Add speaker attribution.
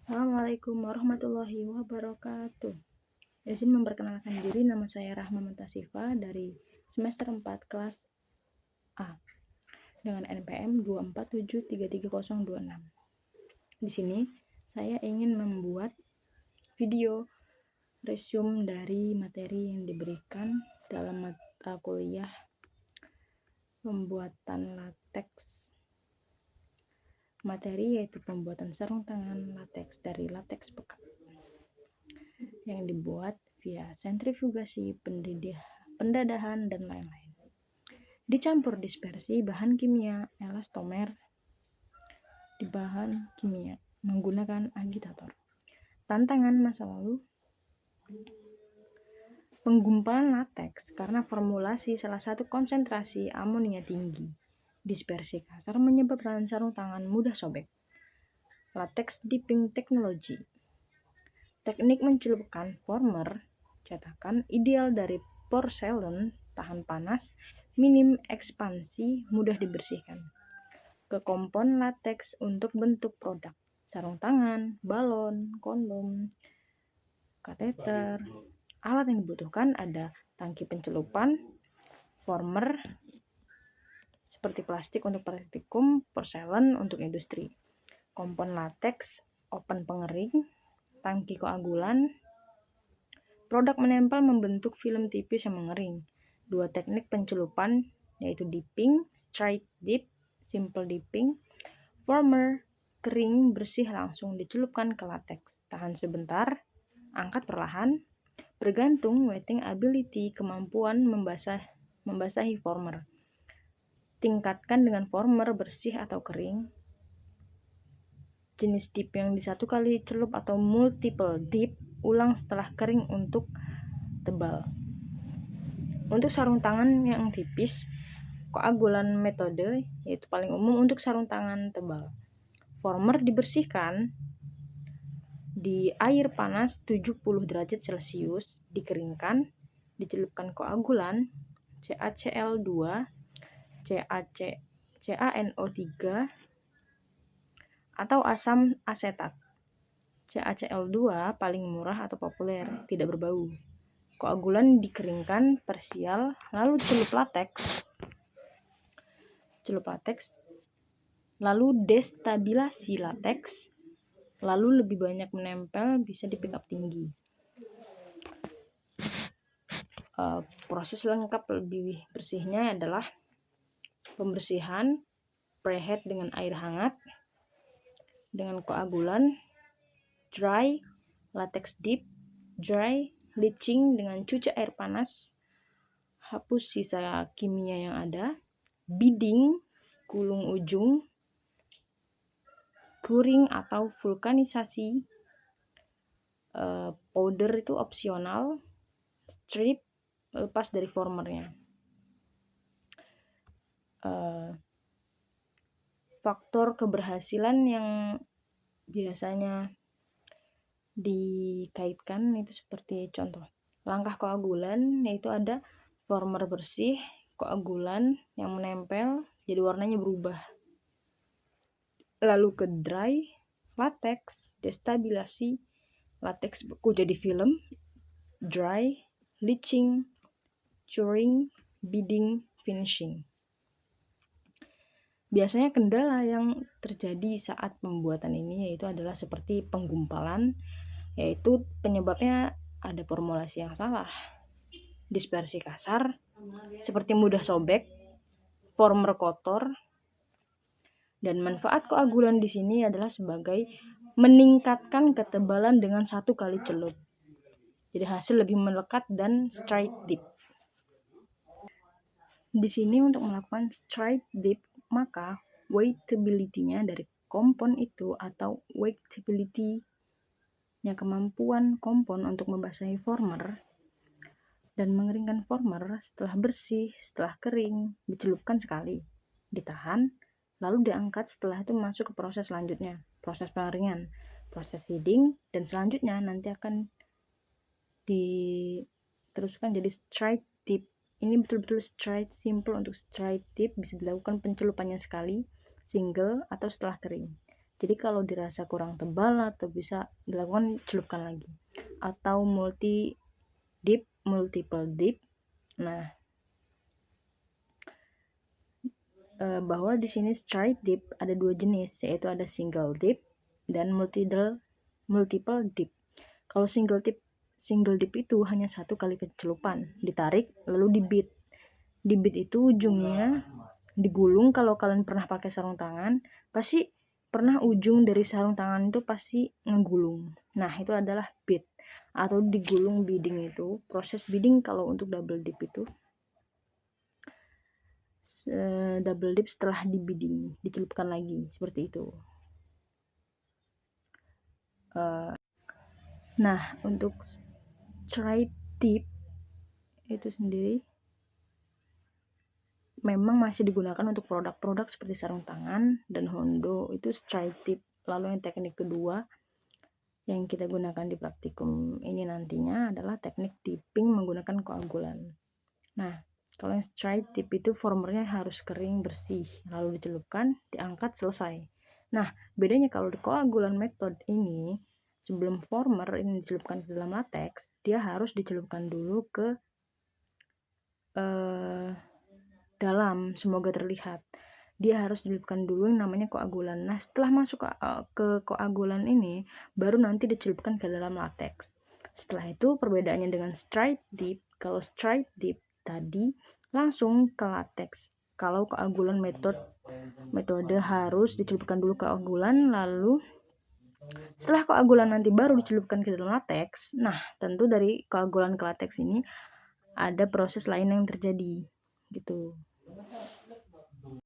Speaker 1: Assalamualaikum warahmatullahi wabarakatuh. Izin memperkenalkan diri, nama saya Rahma Mentasifa dari semester 4 kelas A dengan NPM 247333026. Di sini saya ingin membuat video resume dari materi yang diberikan dalam mata kuliah pembuatan lateks. Materi yaitu pembuatan sarung tangan lateks dari lateks pekat yang dibuat via sentrifugasi, pendadahan, dan lain-lain. Dicampur dispersi bahan kimia elastomer di bahan kimia menggunakan agitator. Tantangan masa lalu: penggumpalan lateks karena formulasi salah satu konsentrasi amonia tinggi. Dispersi kasar menyebabkan sarung tangan mudah sobek. Latex dipping technology. Teknik mencelupkan former cetakan ideal dari porselen, tahan panas, minim ekspansi, mudah dibersihkan. Ke kompon lateks untuk bentuk produk: sarung tangan, balon, kondom, kateter. Alat yang dibutuhkan ada tangki pencelupan, former seperti plastik untuk praktikum, porselen untuk industri. Kompon lateks, open pengering, tangki koagulan, produk menempel membentuk film tipis yang mengering. 2 teknik pencelupan yaitu dipping, straight dip, simple dipping. Former, kering, bersih langsung dicelupkan ke lateks. Tahan sebentar, angkat perlahan. Bergantung wetting ability, kemampuan membasahi former. Tingkatkan dengan former bersih atau kering. Jenis dip yang di 1 kali celup atau multiple dip, ulang setelah kering untuk tebal. Untuk sarung tangan yang tipis, koagulan metode yaitu paling umum untuk sarung tangan tebal. Former dibersihkan di air panas 70 derajat Celcius, dikeringkan, dicelupkan koagulan CaCl2, CaNO3 atau asam asetat. CaCl2 paling murah atau populer, tidak berbau. Koagulan dikeringkan parsial, lalu celup lateks, lalu destabilasi lateks, lalu lebih banyak menempel, bisa di pick up tinggi. Proses lengkap lebih bersihnya adalah pembersihan, preheat dengan air hangat, dengan koagulan, dry, latex dip, dry, bleaching dengan cuci air panas, hapus sisa kimia yang ada, bidding, gulung ujung, curing atau vulkanisasi, powder itu opsional, strip, lepas dari formernya. Faktor keberhasilan yang biasanya dikaitkan itu seperti contoh langkah koagulan, yaitu ada former bersih, koagulan yang menempel jadi warnanya berubah, lalu ke dry, latex, destabilasi, latex beku jadi film, dry, bleaching, curing, bidding, finishing. Biasanya kendala yang terjadi saat pembuatan ini yaitu adalah seperti penggumpalan, yaitu penyebabnya ada formulasi yang salah, dispersi kasar, seperti mudah sobek, former kotor. Dan manfaat koagulan di sini adalah sebagai meningkatkan ketebalan dengan 1 kali celup. Jadi hasil lebih melekat dan straight dip. Di sini untuk melakukan straight dip, maka weightability-nya dari kompon itu atau weightability-nya kemampuan kompon untuk membasahi former dan mengeringkan former setelah bersih, setelah kering, dicelupkan sekali, ditahan, lalu diangkat. Setelah itu masuk ke proses selanjutnya, proses pengeringan, proses heating, dan selanjutnya nanti akan diteruskan jadi straight dip. Ini betul-betul straight, simple. Untuk straight dip bisa dilakukan pencelupannya sekali, single, atau setelah kering. Jadi kalau dirasa kurang tebal atau bisa dilakukan celupkan lagi. Atau multiple dip. Nah, bahwa di sini straight dip ada dua jenis, yaitu ada single dip dan multiple dip. Kalau single dip itu hanya satu kali pencelupan, ditarik lalu dibit. Dibit itu ujungnya digulung. Kalau kalian pernah pakai sarung tangan, pasti pernah ujung dari sarung tangan itu pasti ngegulung. Nah, itu adalah bit atau digulung bidding itu. Proses bidding kalau untuk double dip itu double dip setelah di bidding, dicelupkan lagi seperti itu. Nah, untuk straight dip itu sendiri memang masih digunakan untuk produk-produk seperti sarung tangan dan Hondo, itu straight dip. Lalu yang teknik kedua yang kita gunakan di praktikum ini nantinya adalah teknik dipping menggunakan koagulan. Nah, kalau yang straight dip itu formernya harus kering bersih, lalu dicelupkan, diangkat, selesai. Nah, bedanya kalau di koagulan method ini, sebelum former ini dicelupkan ke dalam latex, dia harus dicelupkan dulu ke dalam, semoga terlihat. Dia harus dicelupkan dulu yang namanya koagulan. Nah, setelah masuk ke koagulan ini, baru nanti dicelupkan ke dalam latex. Setelah itu perbedaannya dengan straight dip, kalau straight dip tadi langsung ke latex. Kalau koagulan metode harus dicelupkan dulu koagulan, lalu setelah koagulan nanti baru dicelupkan ke dalam latex. Nah, tentu dari koagulan ke latex ini ada proses lain yang terjadi gitu.